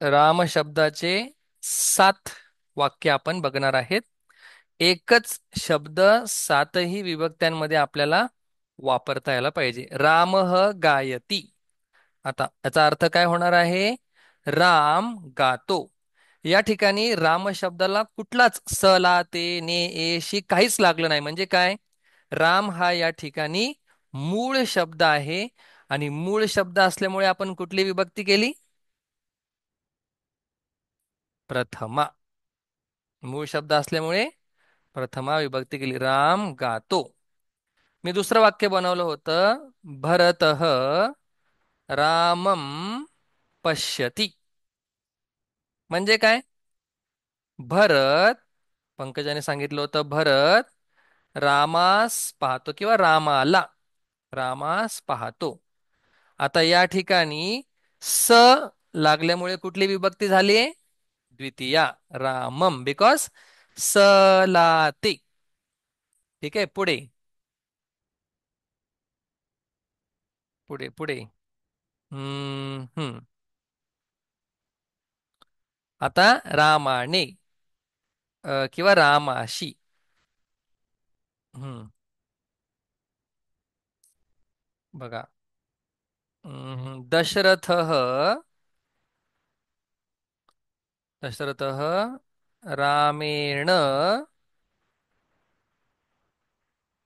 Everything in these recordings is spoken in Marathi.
राम शब्दाचे 7 वाक्य आपण बघणार आहेत. एकच शब्द 7ही विभक्त्यांमध्ये आपल्याला वापरता यायला पाहिजे. रामः गायती. आता याचा अर्थ काय होणार आहे? राम गातो. या ठिकाणी राम शब्दाला कुठलाच स ला ते ने ए शी काहीच लागलं नाही. म्हणजे काय? राम हा या ठिकाणी मूळ शब्द आहे आणि मूळ शब्द असल्यामुळे आपण कुठली विभक्ती केली? प्रथमा. मूळ शब्द असल्यामुळे प्रथमा विभक्ती केली. राम गातो. मी दुसरं वाक्य बनवलं होतं. भरतः रामम पश्यति. म्हणजे काय? भरत, पंकजाने सांगितलं होतं, भरत रामास पाहतो किंवा रामाला रामास पाहतो. आता या ठिकाणी स लागल्यामुळे कुठली विभक्ती झाली? द्वितीया. रामम, बिकॉज सलाते. ठीक आहे, पुढे पुढे पुढे. हम्म हम्म आता रामाने किंवा रामाशी. हम्म बघा. दशरथः दशरथः रामेण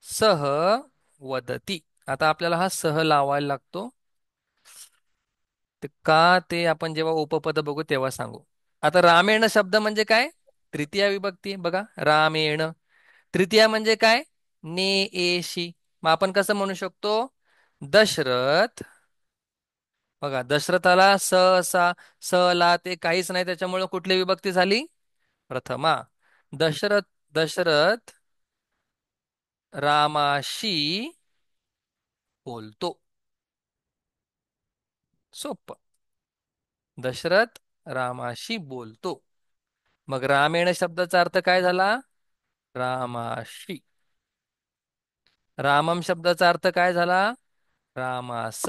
सह वदती. आता आपल्याला हा सह लावायला लागतो. ते का, ते आपण जेव्हा उपपद बघू तेव्हा सांगू. आता रामेण शब्द म्हणजे काय? तृतीया विभक्ती. बघा, रामेण. तृतीया म्हणजे काय? ने एशी. मग आपण कसं म्हणू शकतो? दशरथ. बघा, दशरथाला स सा स ला ते काहीच नाही, त्याच्यामुळे कुठली विभक्ती झाली? प्रथमा. दशरथ दशरथ रामाशी बोलतो. सोप. दशरथ रामाशी बोलतो. मग रामेण शब्दाचा अर्थ काय झाला? रामाशी. रामम शब्दाचा अर्थ काय झाला? रामास.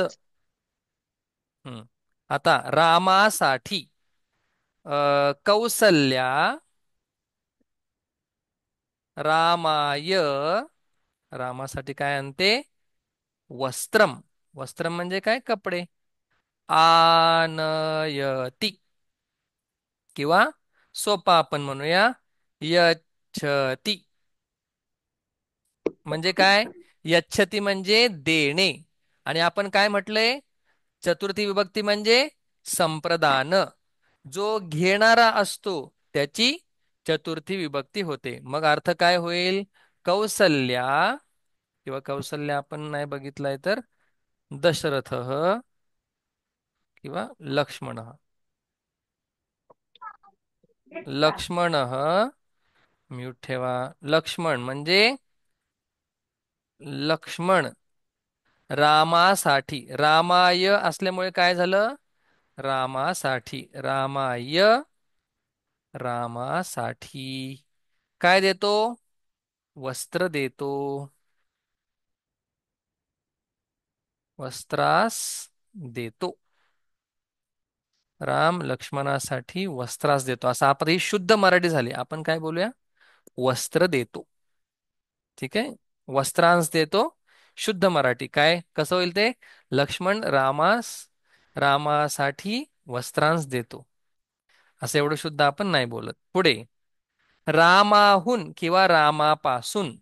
हम्म. आता रामासाठी कौसल्या रामाय. रामासाठी काय आणते? वस्त्रम. वस्त्रम म्हणजे काय? कपडे. आनयती. किंवा सोपा आपण म्हणूया, यच्छती. म्हणजे काय? यच्छती म्हणजे देणे. आणि आपण काय म्हटलंय? चतुर्थी विभक्ती म्हणजे संप्रदान. जो घेणारा असतो त्याची चतुर्थी विभक्ती होते. मग अर्थ काय होईल? कौसल्या किंवा कौसल्या आपण नाही बघितलंय तर दशरथ किंवा लक्ष्मण. लक्ष्मण, म्यूट ठेवा. लक्ष्मण म्हणजे लक्ष्मण रामासाठी. रामाय असल्यामुळे काय झालं? रामासाठी. रामाय रामासाठी काय देतो? वस्त्र देतो. वस्त्रास देतो. राम लक्ष्मणासाठी वस्त्रास देतो. असं आपण, ही शुद्ध मराठी झाली. आपण काय बोलूया? वस्त्र देतो. ठीक आहे. वस्त्रांस देतो. शुद्ध मराठी काय कसं होईल ते? लक्ष्मण रामासाठी वस्त्रांस देतो. असं एवढं शुद्ध आपण नाही बोलत. पुढे रामाहून किंवा रामापासून.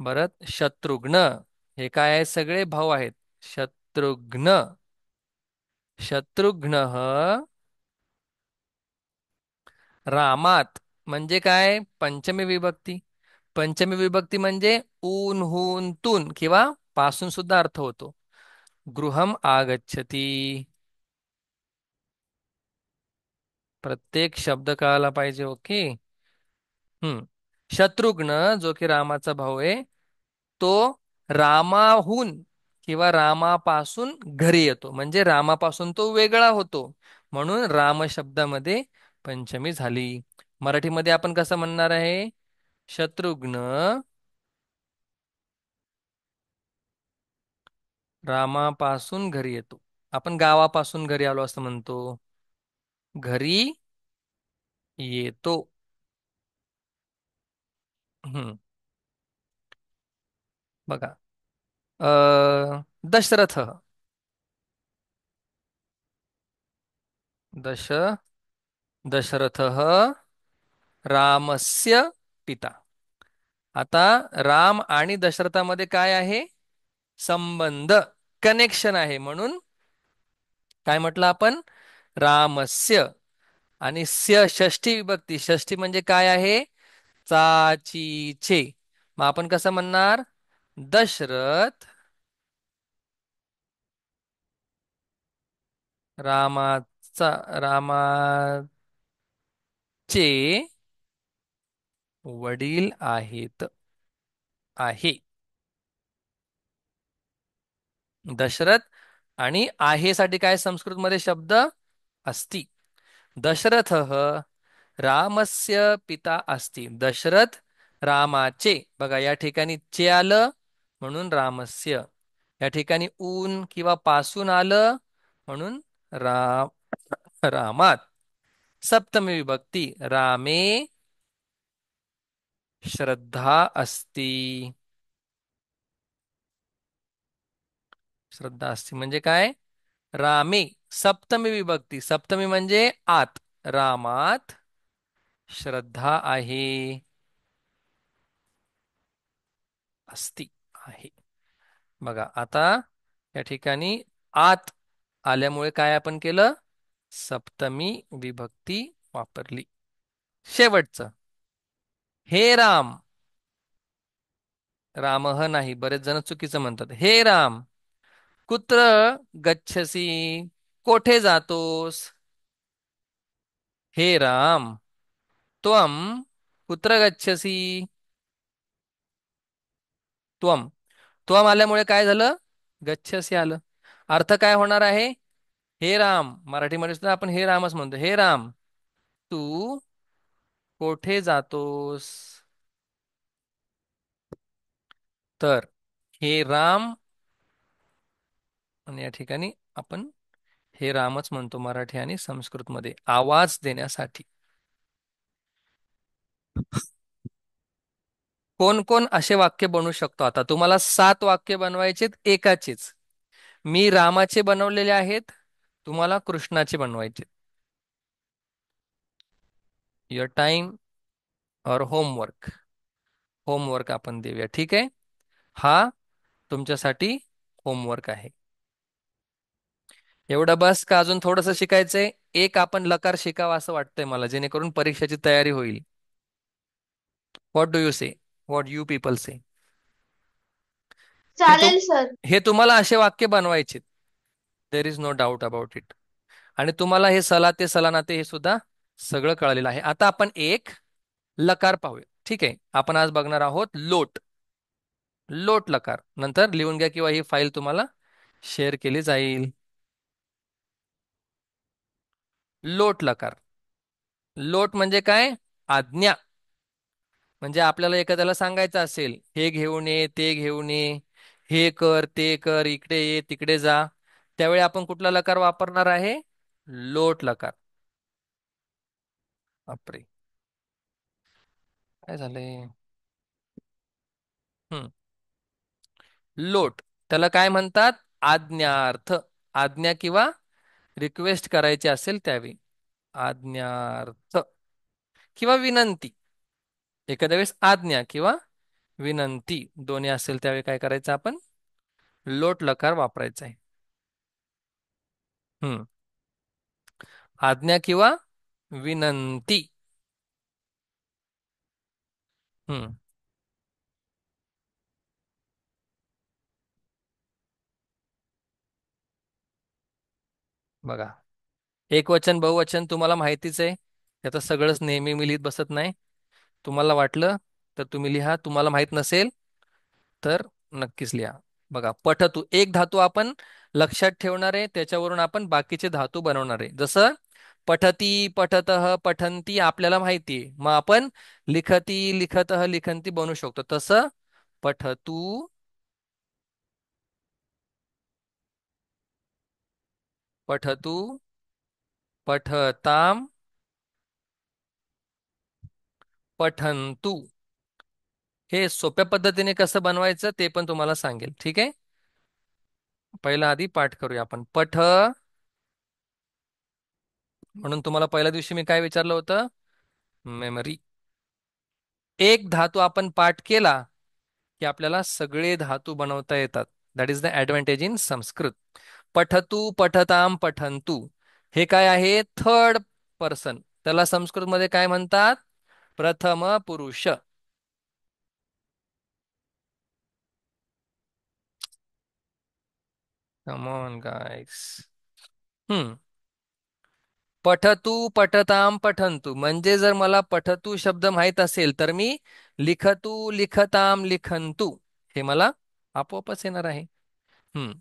परत शत्रुघ्न. हे काय आहे? सगळे भाऊ आहेत. शत्रुघ्न. शत्रुघ्न रामात. म्हणजे काय? पंचमी विभक्ती. पंचमी विभक्ती म्हणजे ऊन हून तून किंवा पासून सुद्धा अर्थ होतो. गृहम आगच्छती. प्रत्येक शब्द कळायला पाहिजे. ओके. हम्म. शत्रुघ्न जो की रामाचा भाऊ आहे, तो रामाहून किंवा रामापासून घरी येतो. म्हणजे रामापासून तो वेगळा होतो. म्हणून राम शब्दामध्ये पंचमी झाली. मराठीमध्ये आपण कसं म्हणणार आहे? शत्रुघ्न रामापासून घरी येतो. आपण गावापासून घरी आलो असं म्हणतो. घरी येतो. हम्म. बघा. दशरथ. दश दशरथः रामस्य पिता. आता राम आणि दशरथामध्ये काय आहे? संबंध, कनेक्शन आहे. म्हणून काय म्हटलं आपण? रामस्य. आणि स्य षष्ठी विभक्ती. षष्ठी म्हणजे काय आहे? चाचीचे. मग आपण कसं म्हणणार? दशरथ रामाचा रामाचे वडील आहेत. आहे. दशरथ. आणि आहे साठी काय संस्कृतमध्ये शब्द? अस्ति. दशरथः रामस्य पिता अस्ति. दशरथ रामाचे. बघा या ठिकाणी चे आलं म्हणून रामस्य. या ठिकाणी ऊन किंवा पासून आलं म्हणून राम रामात. सप्तमी विभक्ती. रामे श्रद्धा अस्ति. श्रद्धा अस्ति म्हणजे काय? रामे. सप्तमी विभक्ती. सप्तमी म्हणजे आत. रामात श्रद्धा आहे. अस्ति आहे. बघा आता या ठिकाणी आत आल्यामुळे काय आपण केलं? सप्तमी विभक्ती वापरली. शेवटचं. हे राम. रामह नाही, बरेच जण चुकीचं म्हणतात. हे राम, कुत्र गच्छसी? कोठे जातोस? हे राम, त्वम कुत्र गच्छसी? त्वम. त्वम आल्यामुळे काय झालं? गच्छसी आलं. अर्थ काय होणार आहे? हे राम. मराठीमध्ये सुद्धा आपण हे रामच म्हणतो. हे राम, तू कोठे जातोस? तर हे राम. आणि या ठिकाणी आपण हे रामच म्हणतो मराठी आणि संस्कृतमध्ये आवाज देण्यासाठी. कोण कोण असे वाक्य बनवू शकतो? आता तुम्हाला 7 वाक्य बनवायचेत एकाचेच. मी रामाचे बनवलेले आहेत, तुम्हाला कृष्णाचे बनवायचे. युअर टाइम और होमवर्क. होमवर्क आपण देऊया, ठीक आहे? हा तुमच्यासाठी होमवर्क आहे. एवढं बस का अजून थोडंसं शिकायचंय? एक आपण लकार शिकावा असं वाटतंय मला, जेणेकरून परीक्षेची तयारी होईल. What do you say? What you people say? हे तुम चालेल सर. हे तुम्हाला असे वाक्य बनवायचे. There is no doubt about it. आणि तुम्हाला हे सला ते सलाना ते हे सुद्धा सगळं कळलेलं आहे. आता आपण एक लकार पाहूया, ठीक आहे? आपण आज बघणार आहोत लोट. लोट लकार नंतर लिहून घ्या किंवा ही फाईल तुम्हाला शेअर केली जाईल. लोट लकार. लोट म्हणजे काय? आज्ञा. म्हणजे आपल्याला एखाद्याला सांगायचं असेल, हे घेऊन ये, ते घेऊन ये, हे कर, ते कर, इकडे ये, तिकडे जा, त्यावेळी आपण कुठला लकार वापरणार आहे? लोट लकार. बापरे, काय झालंय? हम्म. लोट. त्याला काय म्हणतात? आज्ञार्थ. आज्ञा किंवा रिक्वेस्ट करायची असेल त्यावेळी आज्ञार्थ किंवा विनंती. एखाद्या वेळेस आज्ञा किंवा विनंती दोन्ही असेल त्यावेळी काय करायचं? आपण लोट लकार वापरायचा आहे. हम्म. आज्ञा किंवा विनंती. हम्म. बघा, एकवचन बहुवचन तुम्हाला माहितीच आहे. त्याचं सगळंच नेहमी मी लिहित बसत नाही. तुम्हाला वाटलं तर तुम्ही लिहा, तुम्हाला माहित नसेल तर नक्कीच लिहा. बघा, पठतू एक धातू आपण लक्षात ठेवणार आहे, त्याच्यावरून आपण बाकीचे धातू बनवणार आहे. जसं पठती, पठतः, पठंती आपल्याला माहिती आहे, मग आपण लिखती, लिखतः, लिखंती बनवू शकतो. तसं पठतू, पठतू, पठताम पठंतु. हे सोप्या पद्धतीने कसं बनवायचं ते पण तुम्हाला सांगेल, ठीक आहे. पहिला आधी पाठ करूया आपण. म्हणून तुम्हाला पहिल्या दिवशी मी काय विचारलं होतं? मेमरी. एक धातू आपण पाठ केला की आपल्याला सगळे धातू बनवता येतात. That is the advantage in Sanskrit. पठतु पठताम पठंतु. हे काय आहे? Third person. त्याला संस्कृतमध्ये काय म्हणतात? प्रथम पुरुष. कम ऑन गाईस. हम्म. पठतु पठताम पठंतु म्हणजे जर मला पठतु शब्द माहित असेल तर मी लिखतु लिखताम लिखंतु हे मला आपोआपच येणार आहे. हम्म.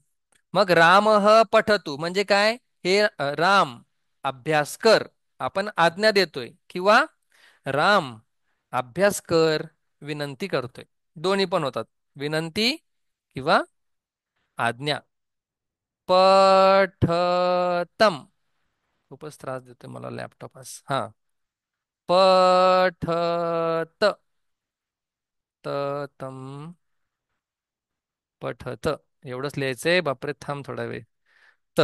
मग रामः पठतु म्हणजे काय? हे राम अभ्यास कर. आपण आज्ञा देतोय किंवा राम अभ्यास कर विनंती करतोय. दोन्ही पण होतात. विनंती किंवा आज्ञा. पठतम. खूपच त्रास देतोय मला लॅपटॉप आज. हा. पठत तम पठत एवढंच लिहायचंय. बापरे, थांब थोडा वेळ. त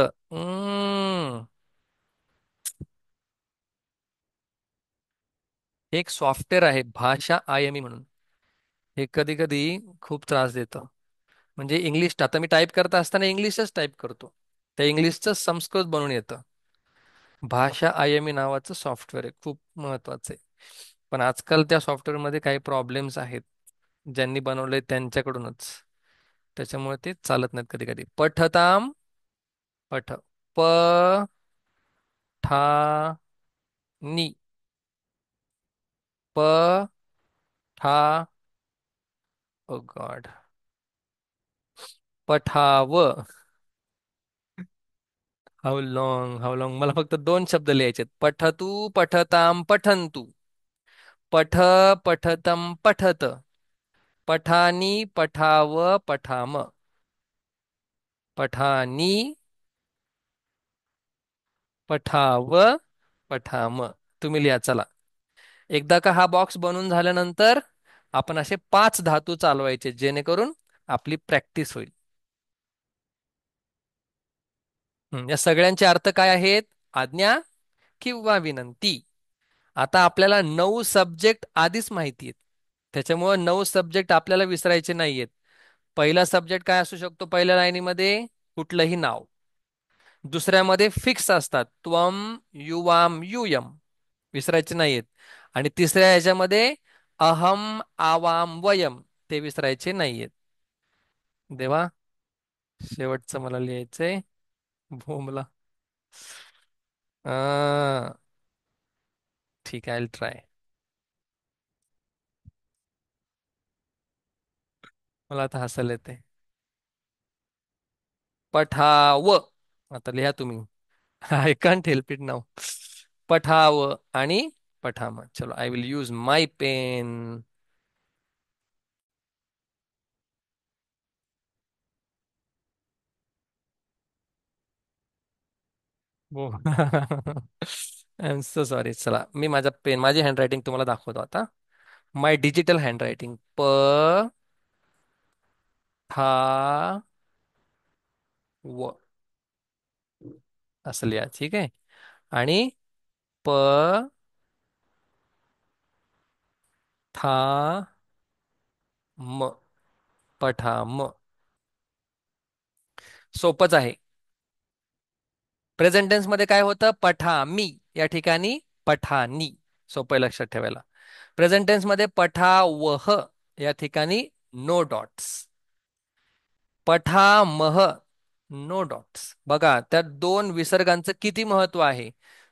एक सॉफ्टवेअर आहे भाषा आयमी म्हणून. हे कधी कधी खूप त्रास देतं. म्हणजे इंग्लिश आता मी टाईप करता असताना इंग्लिशच टाईप करतो. त्या इंग्लिशचं संस्कृत बनून येतं. भाषा आयमी नावाचं सॉफ्टवेअर आहे, खूप महत्वाचं आहे. पण आजकाल त्या सॉफ्टवेअरमध्ये काही प्रॉब्लेम्स आहेत. ज्यांनी बनवलंय त्यांच्याकडूनच. त्याच्यामुळे ते चालत नाहीत कधी कधी. पठताम पठ. प ठा नी. प ठा. ओ गॉड. पठाव. हाऊ लॉंग मला फक्त दोन शब्द लिहायचे. पठतू पठताम पठंतु. पठ पठतम पठत. पठानी पठाव पठाम. पठानी पठाव पठाम. तुम्ही लिहा चला. एकदा का हा बॉक्स बनून झाल्यानंतर आपण असे 5 धातू चालवायचे जेणेकरून आपली प्रॅक्टिस होईल. या सगळ्यांचे अर्थ काय आहेत? आज्ञा किंवा विनंती. आता आपल्याला 9 सब्जेक्ट आधीच माहिती आहेत. त्याच्यामुळे 9 सब्जेक्ट आपल्याला विसरायचे नाहीयेत. पहिला सब्जेक्ट काय असू शकतो? पहिल्या लाईनीमध्ये कुठलंही नाव. दुसऱ्यामध्ये फिक्स असतात. त्वम युवाम युयम विसरायचे नाहीयेत. आणि तिसऱ्या ह्याच्यामध्ये अहम आवाम वयम ते विसरायचे नाहीयेत. देवा, शेवटचं मला लिहायचंय. भोमला. ठीक आहे, आय ट्राय. मला आता हसायला येते. पठाव. आता लिहा तुम्ही. आय कांट हेल्प इट नाव. पठाव आणि पठाम. चलो, I will use my pen. I am so sorry. चला, मी माझा पेन माझी हँडरायटिंग तुम्हाला दाखवतो आता. माय डिजिटल हँडरायटिंग. ठा व असं लिहा, ठीक आहे. आणि प था म. पठाम. सोपच आहे. प्रेझेंट टेन्स मध्ये काय होतं? पठामी या ठिकाणी पठानी. सोपं आहे लक्षात ठेवायला. प्रेझेंट टेन्स मध्ये पठावह या ठिकाणी नो डॉट्स. पठामह नो डॉट्स. बघा त्या दोन विसर्गांचं किती महत्व आहे.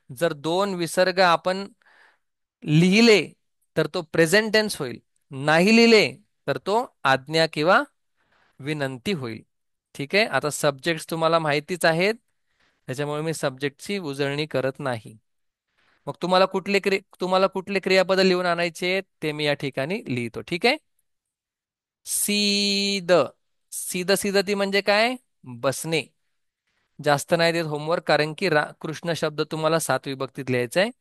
जर दोन विसर्ग आपण लिहिले तर तो प्रेझेंट टेन्स होईल. नाही लिहिले तर तो आज्ञा किंवा विनंती होईल. ठीक आहे. आता सब्जेक्ट तुम्हाला माहितीच आहेत. त्याच्यामुळे मी सब्जेक्टची उजळणी करत नाही. मग तुम्हाला कुठले क्रियापद लिहून आणायचे ते मी या ठिकाणी लिहितो. ठीक आहे. सीद. सीद सीदती म्हणजे काय? बसणे. जास्त नाही देत होमवर्क, कारण की कृष्ण शब्द तुम्हाला 7 विभक्तीत लिहायचा आहे.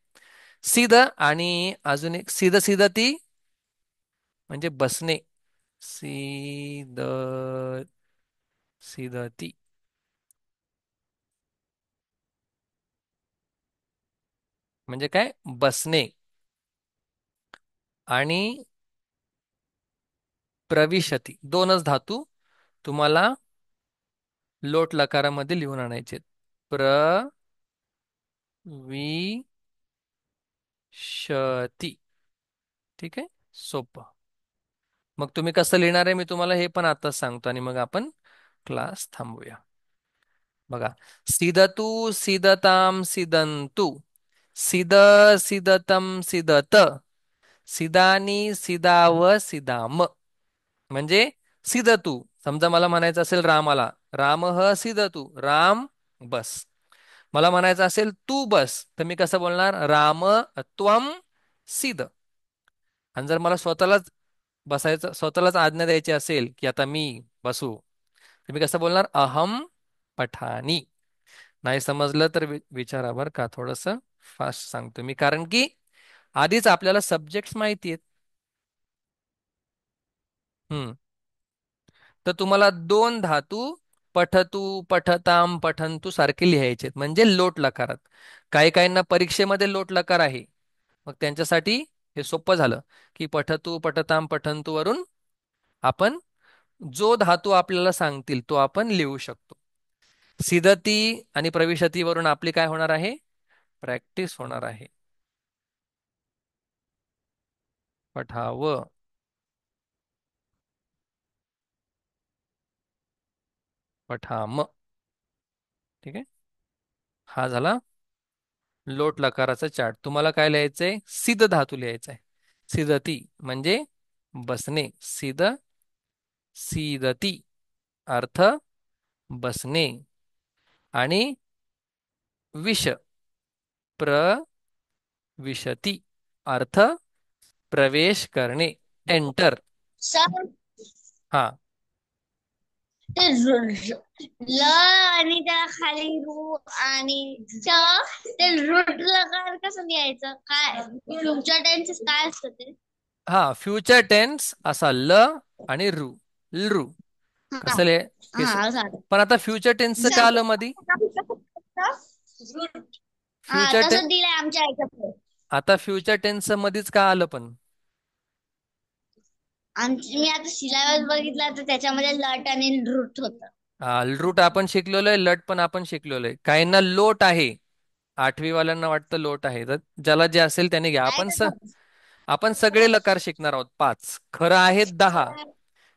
सीध आणि अजून एक सीध सीध ती म्हणजे बसणे. सीध सीधती म्हणजे काय? बसणे. आणि प्रविशती दोनच धातू तुम्हाला लोट लकारामध्ये लिहून आणायचे. प्रविशती. ठीक आहे, सोपं. मग तुम्ही कसं लिहिणार आहे मी तुम्हाला हे पण आताच सांगतो आणि मग आपण क्लास थांबूया. बघा, सिदतू सिदताम सिदंतु, सिद सिदतम सिदत, सिदानी सिदाव सिदाम. म्हणजे सिदतू, समजा मला म्हणायचं असेल रामाला, राम सिदतू, राम बस. मला म्हणायचं असेल तू बस, तर मी कसं बोलणार? राम त्वम सिद. आणि जर मला स्वतःलाच बसायचं, स्वतःलाच आज्ञा द्यायची असेल की आता मी बसू, तर मी कसं बोलणार? अहम पठानी. नाही समजलं तर विचारा बरं का, थोडंसं फास्ट सांगतो मी, कारण की आधीच आपल्याला सब्जेक्ट्स माहिती आहेत. हम्म. तर तुम्हाला दोन धातू पठतू पठताम पठंतू सारखे लिहायचे आहेत, म्हणजे लोट लकारात. काही काहींना परीक्षेमध्ये लोट लकार आहे, मग त्यांच्यासाठी हे सोपं झालं की पठतू पठताम पठंतू वरून आपण जो धातू आपल्याला सांगतील तो आपण लिहू शकतो. सिदती आणि प्रविशती वरून आपली काय होणार आहे? प्रॅक्टिस होणार आहे. पठाव, पठाम. ठीक आहे, हा झाला लोट लकाराचा चार्ट. तुम्हाला काय लिहायचंय? सिद धातू लिहायचा आहे. सिदती म्हणजे बसणे. सिद सीदती अर्थ बसणे. आणि विष प्रविशती अर्थ प्रवेश करणे, एंटर. सर हा. ते ल आणि त्या खाली रू आणि च, ते रूट लकार कसं लिहायचं? काय फ्युचर टेन्सेस काय असतं ते? हा, फ्युचर टेन्स असा ल आणि रू, लरू. हा कसं लिह हे हा चालेल. पण आता फ्युचर टेन्सचं का आलं मधी? हा फ्युचर टेन्स तसंच दिलंय आमच्या ह्याच्यात. आता फ्युचर टेन्सचं मधीच का आलं पण? आमची मी आता सिलेबस बघितला तर त्याच्यामध्ये लट आणि रूट होत. रूट आपण शिकलेलो आहे, लट पण आपण शिकलेलो आहे. काहींना लोट आहे, 8वी वाल्यांना वाटतं लोट आहे, तर ज्याला जे असेल त्याने घ्या. नाही आपण सगळे लकार शिकणार आहोत, 5. खरं आहे 10,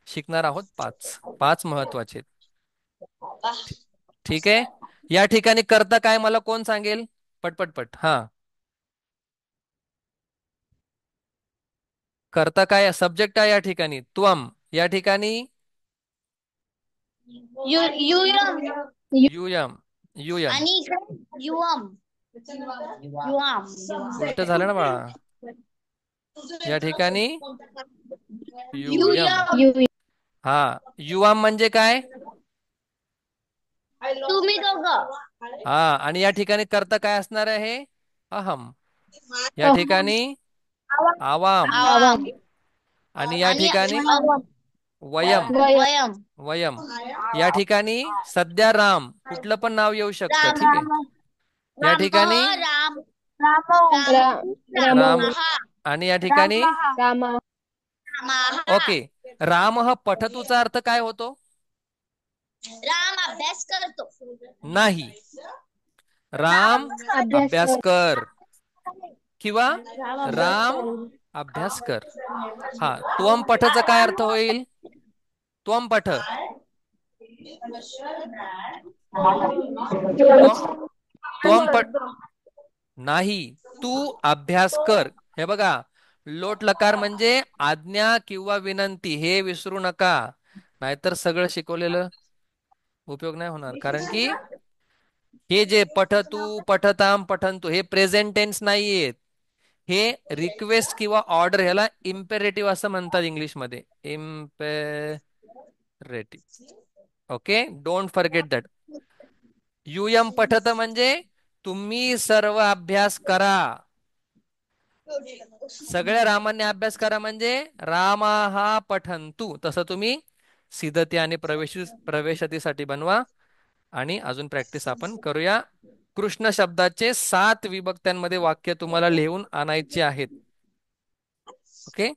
शिकणार आहोत 5. 5 महत्वाचे. ठीक आहे. या ठिकाणी करता काय मला कोण सांगेल? पटपट हा. करता काय? सब्जेक्ट आहे या ठिकाणी त्वम, या ठिकाणी यु युयम युयम. युयम आणि इकडे युअम युआम उलट झालं ना बाळा. या ठिकाणी युयम. युयम. हा, युवाम म्हणजे काय? तुम्ही दोघं. हा, आणि या ठिकाणी करता काय असणार आहे? अहम. या ठिकाणी आवाम. आवाम आणि या आणि ठिकाणी वयम. वयम. वयम. या ठिकाणी सध्या राम, कुठलं पण नाव येऊ शकतं. राम ठीक आहे. या राम ठिकाणी राम राम राम. राम आणि या ठिकाणी राम ओके. राम ह पठतूचा अर्थ काय होतो? राम अभ्यास करतो. नाही, राम अभ्यास कर किंवा राम अभ्यास कर. हा, त्वम पठचा काय अर्थ होईल? त्वम पठ. त्वम त्वम पठ नाही, तू अभ्यास कर. हे बघा, लोट लकार म्हणजे आज्ञा किंवा विनंती, हे विसरू नका. नाहीतर सगळं शिकवलेलं उपयोग नाही होणार. कारण की हे जे पठतू पठताम पठंतू हे प्रेझेंट टेन्स नाहीयेत. हे रिक्वेस्ट किंवा ऑर्डर, ह्याला इम्पेरेटिव्ह असं म्हणतात इंग्लिशमध्ये. Imperative. Okay, don't forget that. युयम पठत म्हणजे तुम्ही सर्व अभ्यास करा. सगळ्या रामांनी अभ्यास करा म्हणजे रामाहा पठंतु. तसं तुम्ही सिद्धते आणि प्रवेशतेसाठी बनवा. आणि अजून प्रॅक्टिस आपण करूया. कृष्ण शब्दाचे 7 विभक्त्यांमध्ये वाक्य तुम्हाला लिहून आणायचे आहेत. ओके.